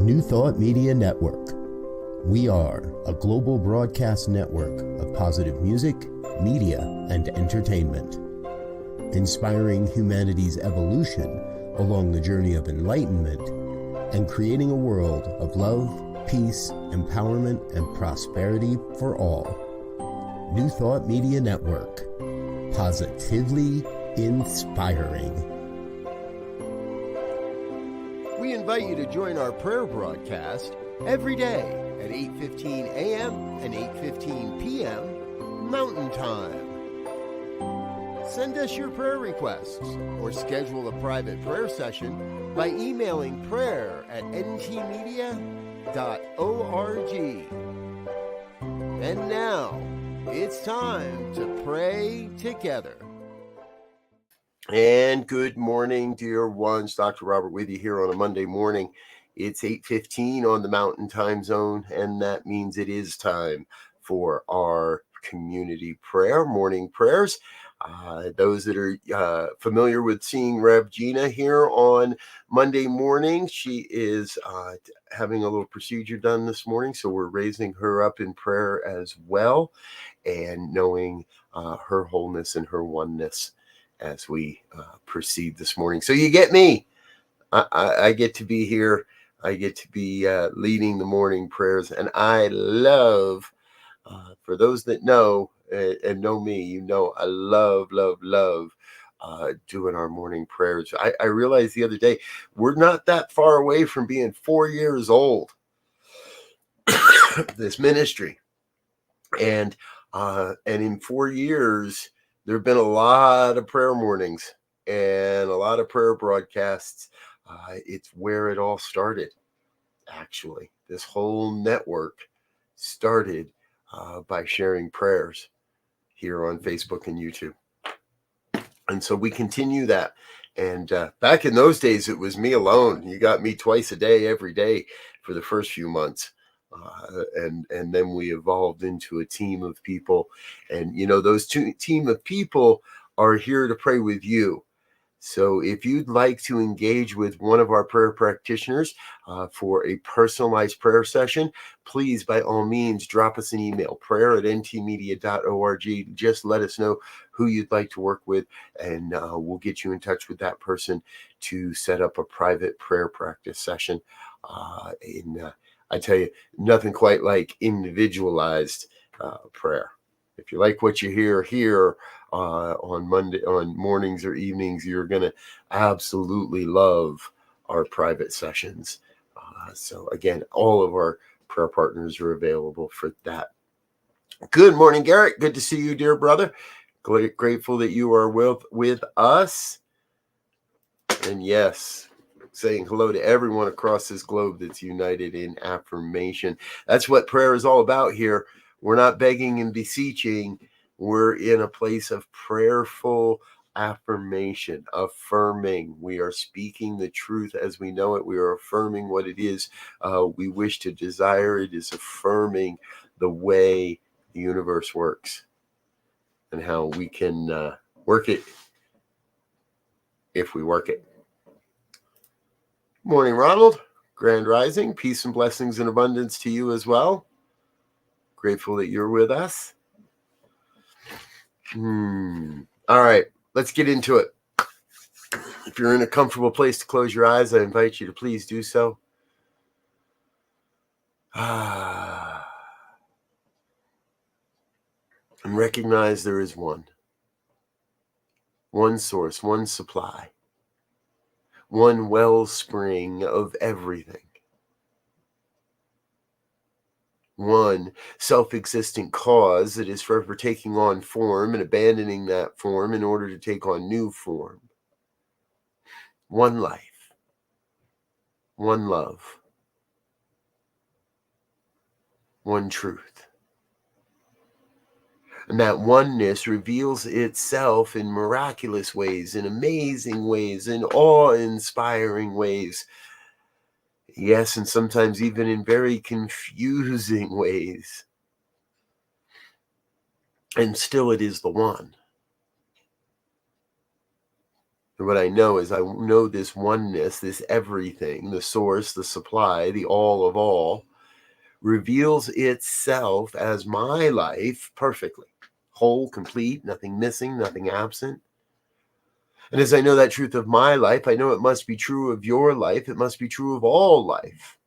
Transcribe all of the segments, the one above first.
New Thought Media Network. We are a global broadcast network of positive music, media, and entertainment, inspiring humanity's evolution along the journey of enlightenment and creating a world of love, peace, empowerment, and prosperity for all. New Thought Media Network. Positively inspiring. We invite you to join our prayer broadcast every day at 8:15 a.m. and 8:15 p.m. Mountain Time. Send us your prayer requests or schedule a private prayer session by emailing prayer@ntmedia.org. And now, it's time to pray together. And good morning, dear ones. Dr. Robert with you here on a Monday morning. It's 8:15 on the Mountain Time Zone, and that means it is time for our community prayer, morning prayers. Those that are familiar with seeing Rev Gina here on Monday morning, she is having a little procedure done this morning, so we're raising her up in prayer as well, and knowing her wholeness and her oneness as we proceed this morning. So you get me. I get to be here. I get to be leading the morning prayers, and I love, for those that know and know me, you know I love doing our morning prayers. I realized the other day, we're not that far away from being 4 years old, this ministry. And in 4 years, there have been a lot of prayer mornings and a lot of prayer broadcasts. It's where it all started, actually. This whole network started by sharing prayers here on Facebook and YouTube. And so we continue that. And back in those days, it was me alone. You got me twice a day, every day for the first few months. And then we evolved into a team of people. And, you know, those team of people are here to pray with you. So if you'd like to engage with one of our prayer practitioners for a personalized prayer session, please, by all means, drop us an email, prayer@ntmedia.org. Just let us know who you'd like to work with, and we'll get you in touch with that person to set up a private prayer practice session. I tell you, nothing quite like individualized prayer. If you like what you hear here on mornings or evenings, you're going to absolutely love our private sessions. So again, all of our prayer partners are available for that. Good morning, Garrett. Good to see you, dear brother. Grateful that you are with us. And yes, saying hello to everyone across this globe that's united in affirmation. That's what prayer is all about here. We're not begging and beseeching. We're in a place of prayerful affirmation, affirming. We are speaking the truth as we know it. We are affirming what it is we wish to desire. It is affirming the way the universe works and how we can work it if we work it. Morning, Ronald. Grand rising. Peace and blessings and abundance to you as well. Grateful that you're with us. All right, let's get into it. If you're in a comfortable place to close your eyes, I invite you to please do so. And recognize there is one source, one supply, one wellspring of everything. One self-existent cause that is forever taking on form and abandoning that form in order to take on new form. One life, one love, one truth. And that oneness reveals itself in miraculous ways, in amazing ways, in awe-inspiring ways. Yes, and sometimes even in very confusing ways. And still it is the one. And what I know is I know this oneness, this everything, the source, the supply, the all of all, reveals itself as my life perfectly, whole, complete, nothing missing, nothing absent. And as I know that truth of my life, I know it must be true of your life. It must be true of all life,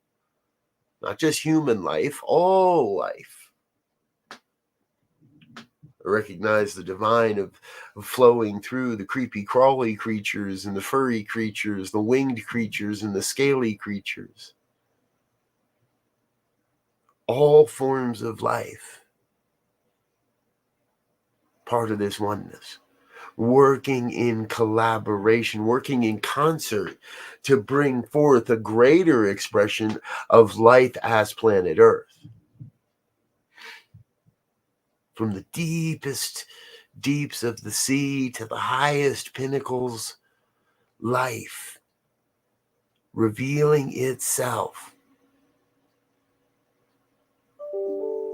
not just human life, all life. I recognize the divine of flowing through the creepy crawly creatures and the furry creatures, the winged creatures and the scaly creatures. All forms of life, part of this oneness, working in collaboration, working in concert to bring forth a greater expression of life as planet Earth. From the deepest deeps of the sea to the highest pinnacles, life revealing itself.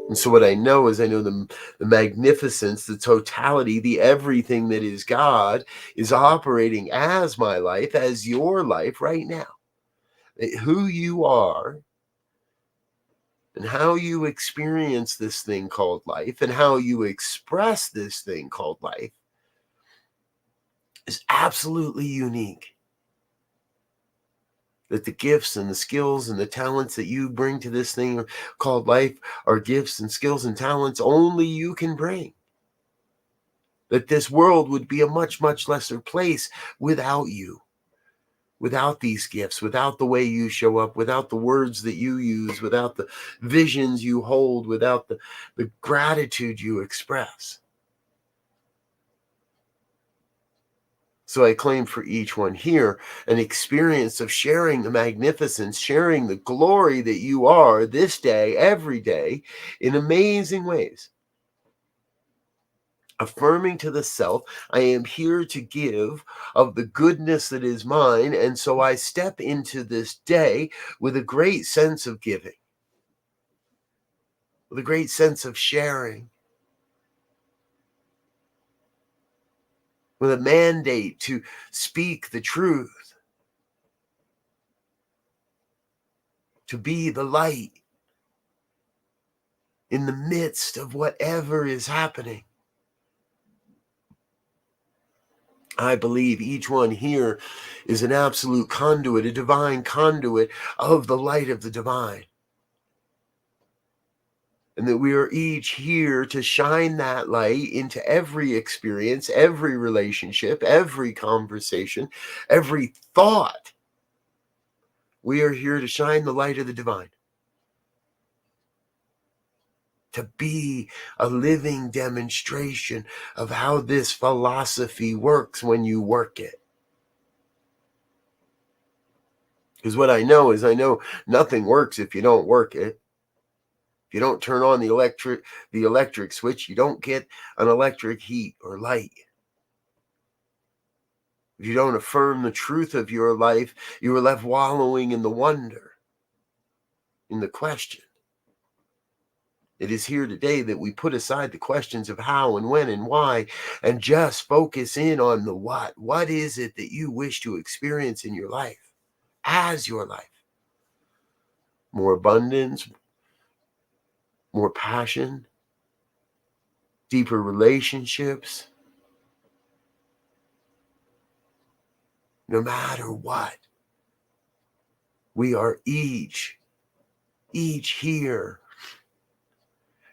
And so what I know is I know the magnificence, the totality, the everything that is God is operating as my life, as your life right now. Who you are and how you experience this thing called life and how you express this thing called life is absolutely unique. That the gifts and the skills and the talents that you bring to this thing called life are gifts and skills and talents only you can bring. That this world would be a much, much lesser place without you, without these gifts, without the way you show up, without the words that you use, without the visions you hold, without the gratitude you express. So I claim for each one here an experience of sharing the magnificence, sharing the glory that you are this day, every day, in amazing ways. Affirming to the self, I am here to give of the goodness that is mine, and so I step into this day with a great sense of giving, with a great sense of sharing, with a mandate to speak the truth, to be the light in the midst of whatever is happening. I believe each one here is an absolute conduit, a divine conduit of the light of the divine. And that we are each here to shine that light into every experience, every relationship, every conversation, every thought. We are here to shine the light of the divine. To be a living demonstration of how this philosophy works when you work it. Because what I know is I know nothing works if you don't work it. If you don't turn on the electric switch, you don't get an electric heat or light. If you don't affirm the truth of your life, you are left wallowing in the wonder, in the question. It is here today that we put aside the questions of how and when and why and just focus in on the what. What is it that you wish to experience in your life, as your life? More abundance, more passion, deeper relationships. No matter what, we are each here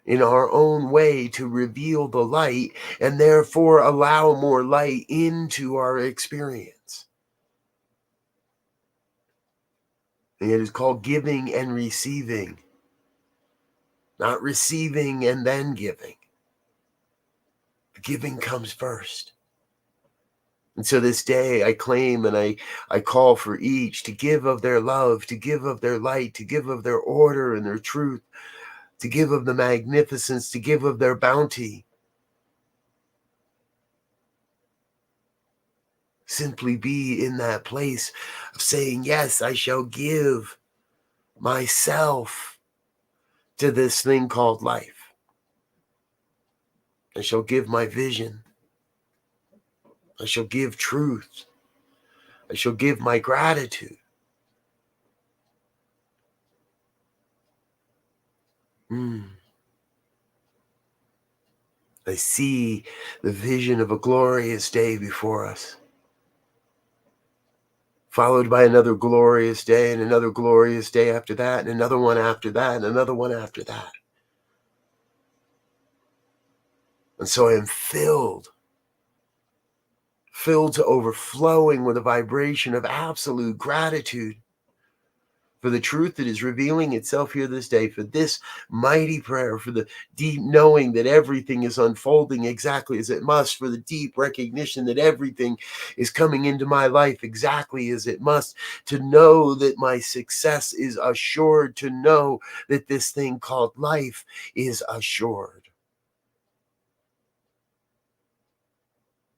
in our own way to reveal the light and therefore allow more light into our experience. And it is called giving and receiving, not receiving and then giving. Giving comes first. And so this day I claim and I call for each to give of their love, to give of their light, to give of their order and their truth, to give of the magnificence, to give of their bounty. Simply be in that place of saying, yes, I shall give myself to this thing called life. I shall give my vision. I shall give truth. I shall give my gratitude. I see the vision of a glorious day before us, followed by another glorious day and another glorious day after that, and another one after that, and another one after that. And so I am filled to overflowing with a vibration of absolute gratitude for the truth that is revealing itself here this day, for this mighty prayer, for the deep knowing that everything is unfolding exactly as it must, for the deep recognition that everything is coming into my life exactly as it must, to know that my success is assured, to know that this thing called life is assured.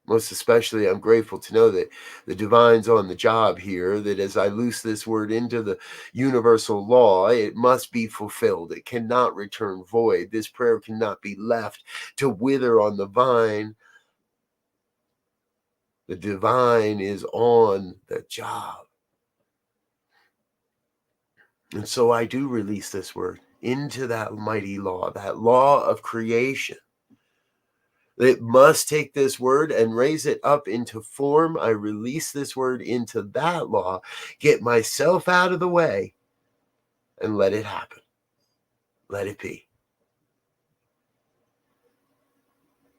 Most especially, I'm grateful to know that the divine's on the job here, that as I loose this word into the universal law, it must be fulfilled. It cannot return void. This prayer cannot be left to wither on the vine. The divine is on the job. And so I do release this word into that mighty law, that law of creation. It must take this word and raise it up into form. I release this word into that law, get myself out of the way, and let it happen. Let it be.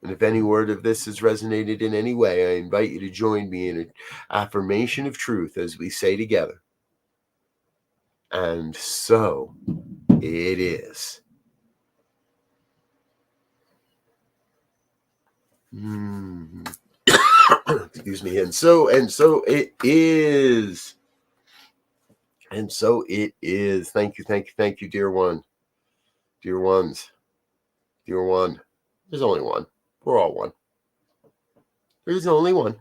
And if any word of this has resonated in any way, I invite you to join me in an affirmation of truth as we say together. And so it is. Excuse me. And so it is. And so it is. Thank you, dear one. Dear ones. Dear one. There's only one. We're all one. There's only one.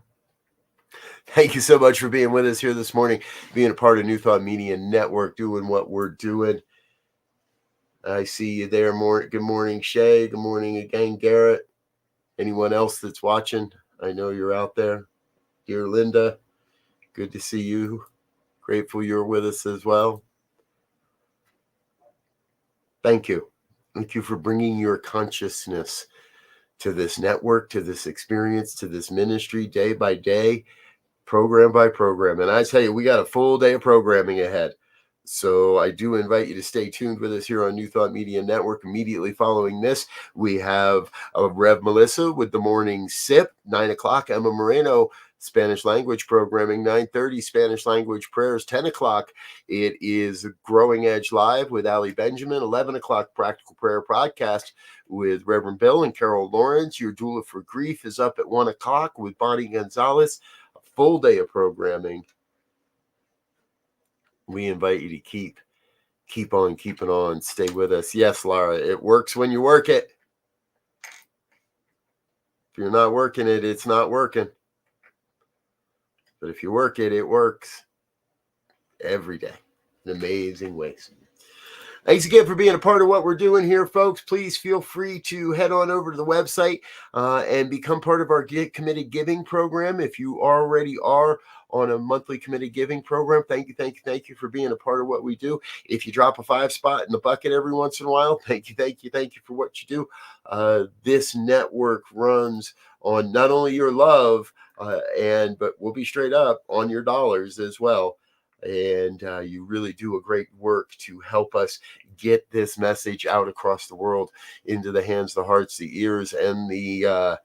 Thank you so much for being with us here this morning, being a part of New Thought Media Network, doing what we're doing. I see you there. Good morning, Shay. Good morning again, Garrett. Anyone else that's watching, I know you're out there. Dear Linda, good to see you. Grateful you're with us as well. Thank you. Thank you for bringing your consciousness to this network, to this experience, to this ministry, day by day, program by program. And I tell you, we got a full day of programming ahead. So I do invite you to stay tuned with us here on New Thought Media Network. Immediately following this, we have Rev Melissa with the Morning Sip, 9 o'clock, Emma Moreno, Spanish language programming, 9:30, Spanish language prayers, 10 o'clock. It is Growing Edge Live with Ali Benjamin, 11 o'clock, Practical Prayer Podcast with Reverend Bill and Carol Lawrence. Your Doula for Grief is up at 1 o'clock with Bonnie Gonzalez. A full day of programming. We invite you to keep on keeping on. Stay with us. Yes, Laura, it works when you work it. If you're not working it, it's not working. But if you work it, it works every day in amazing ways. Thanks again for being a part of what we're doing here, folks. Please feel free to head on over to the website and become part of our Committed Giving program. If you already are on a monthly committed giving program, thank you for being a part of what we do. If you drop a 5 spot in the bucket every once in a while, thank you for what you do. This network runs on not only your love, but we'll be straight up on your dollars as well. And you really do a great work to help us get this message out across the world into the hands, the hearts, the ears, and the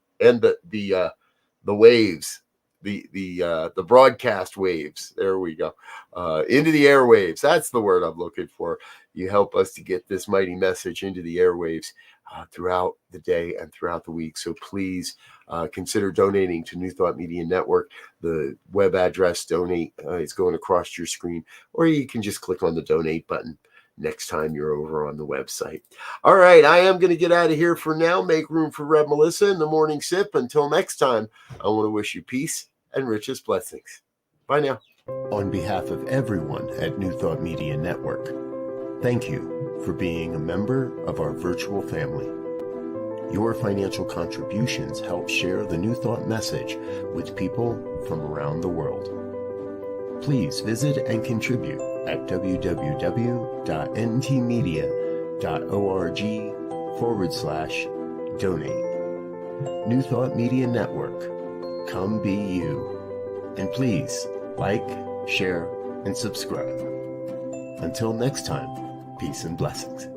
waves, the broadcast waves. There we go. Into the airwaves. That's the word I'm looking for. You help us to get this mighty message into the airwaves throughout the day and throughout the week. So please consider donating to New Thought Media Network. The web address donate is going across your screen, or you can just click on the donate button next time you're over on the website. All right, I am going to get out of here for now. Make room for Rev Melissa in the Morning Sip. Until next time, I want to wish you peace and richest blessings. Bye now. On behalf of everyone at New Thought Media Network, thank you for being a member of our virtual family. Your financial contributions help share the New Thought message with people from around the world. please visit and contribute at www.ntmedia.org/donate. New Thought Media Network. Come be you. And please like, share, and subscribe. Until next time, peace and blessings.